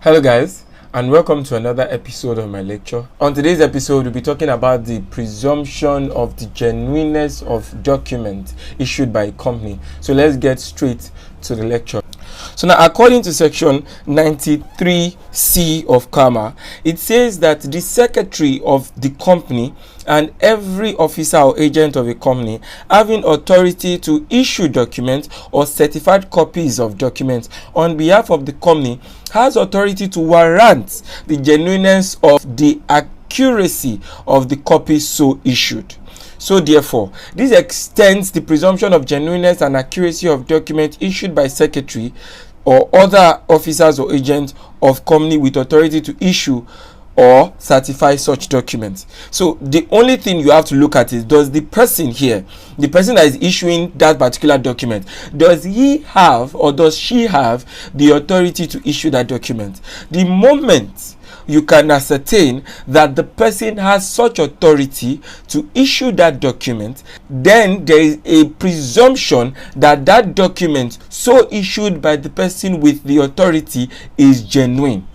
Hello guys, and welcome to another episode of my lecture. On today's episode, we'll be talking about the presumption of the genuineness of documents issued by a company. So let's get straight to the lecture. So now, according to section 93C of CAMA, it says that the secretary of the company and every officer or agent of a company having authority to issue documents or certified copies of documents on behalf of the company has authority to warrant the genuineness of the accuracy of the copies so issued. So therefore, this extends the presumption of genuineness and accuracy of documents issued by secretary or other officers or agents of company with authority to issue or certify such documents. So the only thing you have to look at is, does the person here, the person that is issuing that particular document, does he have or does she have the authority to issue that document? The moment you can ascertain that the person has such authority to issue that document, then there is a presumption that that document so issued by the person with the authority is genuine.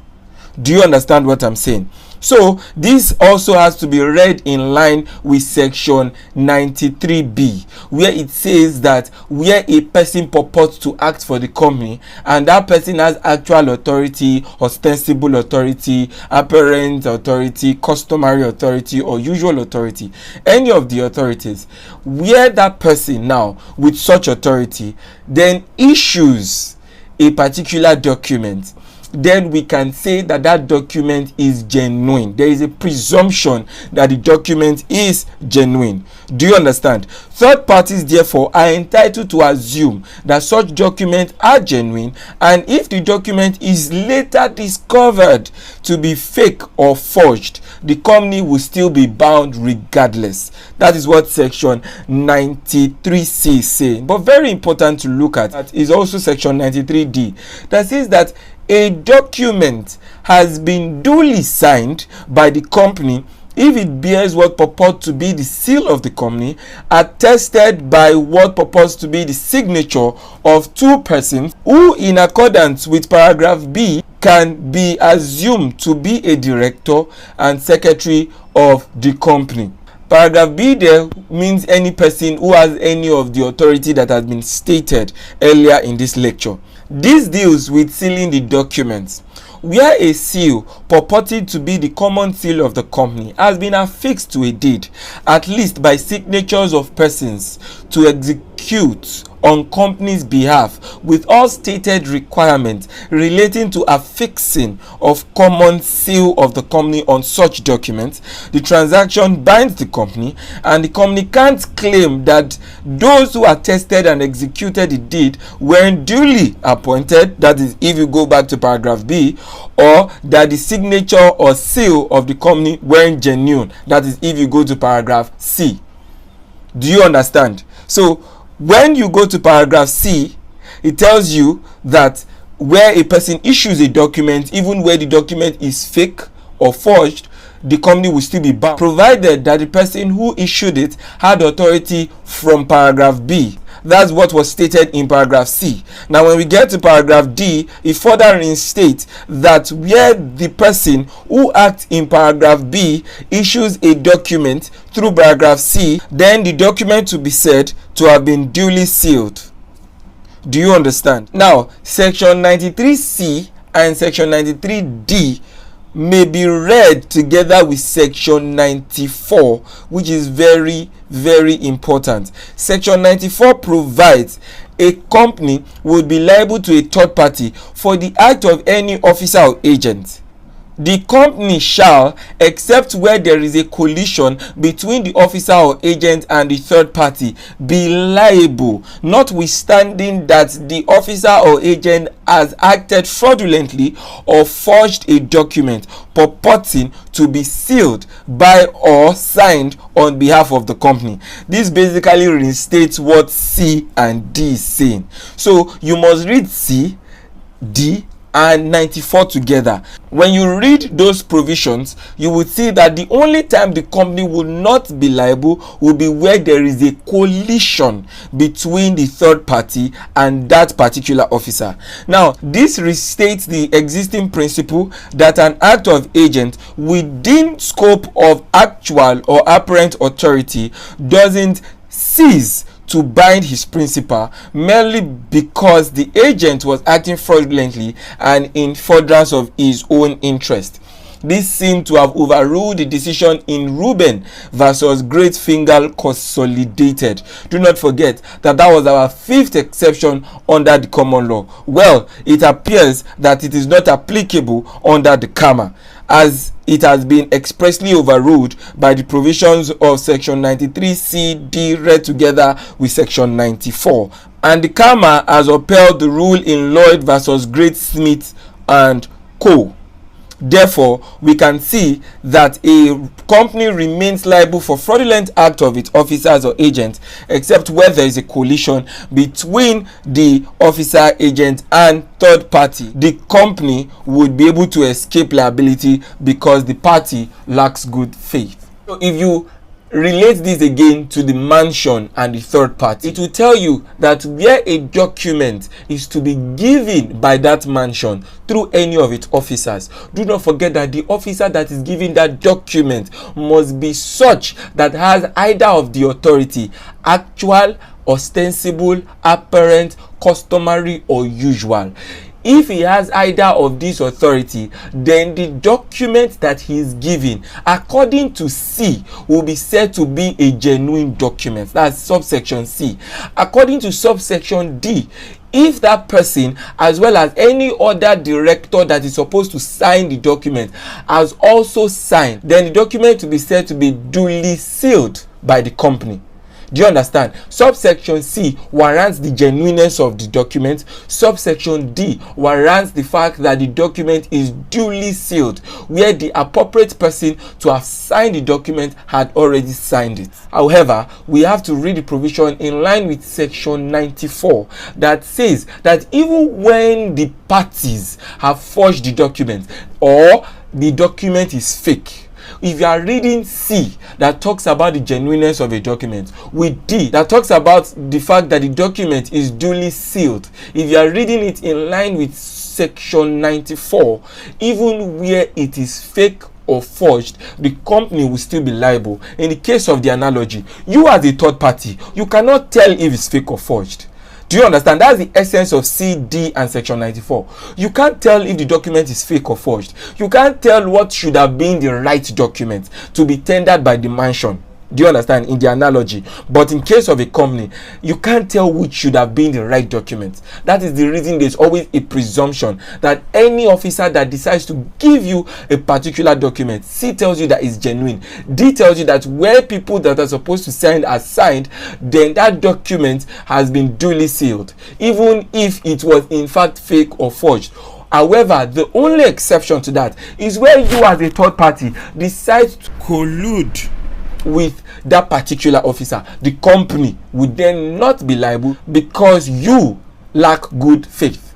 Do you understand what I'm saying? So this also has to be read in line with section 93B, where it says that where a person purports to act for the company and that person has actual authority, ostensible authority, apparent authority, customary authority, or usual authority, any of the authorities, where that person now with such authority then issues a particular document, then we can say that that document is genuine. There is a presumption that the document is genuine. Do you understand? Third parties therefore are entitled to assume that such documents are genuine, and if the document is later discovered to be fake or forged, the company will still be bound regardless. That is what section 93C is saying. But very important to look at is also section 93D, that says that a document has been duly signed by the company if it bears what purports to be the seal of the company, attested by what purports to be the signature of two persons who, in accordance with paragraph B, can be assumed to be a director and secretary of the company. Paragraph B there means any person who has any of the authority that has been stated earlier in this lecture. This deals with sealing the documents. Where a seal purported to be the common seal of the company has been affixed to a deed, at least by signatures of persons to execute on company's behalf with all stated requirements relating to affixing of common seal of the company on such documents, the transaction binds the company, and the company can't claim that those who attested and executed the deed weren't duly appointed, that is if you go back to paragraph B, or that the signature or seal of the company weren't genuine, that is if you go to paragraph C. Do you understand? So when you go to paragraph C, it tells you that where a person issues a document, even where the document is fake or forged, the company will still be bound, provided that the person who issued it had authority from paragraph B. That's what was stated in paragraph C. Now when we get to paragraph D, it further reinstates that where the person who acts in paragraph B issues a document through paragraph C, then the document will be said to have been duly sealed. Do you understand? Now, section 93C and section 93D may be read together with section 94, which is very important. Section 94 provides a company would be liable to a third party for the act of any officer or agent. The company shall, except where there is a collision between the officer or agent and the third party, be liable, notwithstanding that the officer or agent has acted fraudulently or forged a document purporting to be sealed by or signed on behalf of the company. This basically restates what C and D is saying. So you must read C, D, and 94 together. When you read those provisions, you will see that the only time the company will not be liable will be where there is a collision between the third party and that particular officer. Now, this restates the existing principle that an act of agent within scope of actual or apparent authority doesn't cease to bind his principal merely because the agent was acting fraudulently and in furtherance of his own interest. This seemed to have overruled the decision in Reuben versus Great Finger Consolidated. Do not forget that that was our fifth exception under the common law. Well, it appears that it is not applicable under the Kama, as it has been expressly overruled by the provisions of section 93C(d) read together with section 94. And the Kama has upheld the rule in Lloyd versus Great Smith and Co. Therefore, we can see that a company remains liable for fraudulent act of its officers or agents except where there is a collision between the officer, agent and third party. The company would be able to escape liability because the party lacks good faith. So if you relate this again to the mansion and the third party, it will tell you that where a document is to be given by that mansion through any of its officers, do not forget that the officer that is giving that document must be such that has either of the authority: actual, ostensible, apparent, customary or usual. If he has either of these authority, then the document that he is giving, according to C, will be said to be a genuine document. That's subsection C. According to subsection D, if that person, as well as any other director that is supposed to sign the document, has also signed, then the document will be said to be duly sealed by the company. Do you understand? Subsection C warrants the genuineness of the document. Subsection D warrants the fact that the document is duly sealed, where the appropriate person to have signed the document had already signed it. However, we have to read the provision in line with section 94 that says that even when the parties have forged the document or the document is fake, if you are reading C that talks about the genuineness of a document with D that talks about the fact that the document is duly sealed, if you are reading it in line with section 94, even where it is fake or forged, the company will still be liable. In the case of the analogy, you as a third party, you cannot tell if it's fake or forged. Do you understand? That's the essence of C, D and section 94. You can't tell if the document is fake or forged. You can't tell what should have been the right document to be tendered by the mansion. Do you understand? In the analogy. But in case of a company, you can't tell which should have been the right document. That is the reason there's always a presumption that any officer that decides to give you a particular document, C tells you that it's genuine, D tells you that where people that are supposed to sign are signed, then that document has been duly sealed, even if it was in fact fake or forged. However, the only exception to that is where you as a third party decide to collude with that particular officer. The company would then not be liable because you lack good faith.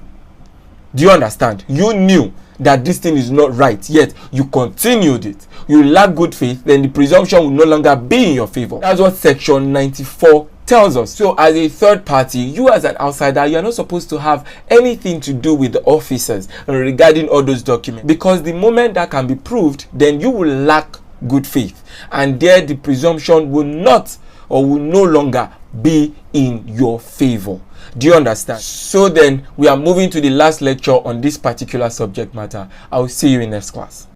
Do you understand? You knew that this thing is not right, yet you continued it. You lack good faith, then the presumption will no longer be in your favor. That's what section 94 tells us. So as a third party, you as an outsider, you are not supposed to have anything to do with the officers regarding all those documents, because the moment that can be proved, then you will lack good faith, and there the presumption will not or will no longer be in your favor. Do you understand? So then we are moving to the last lecture on this particular subject matter. I will see you in next class.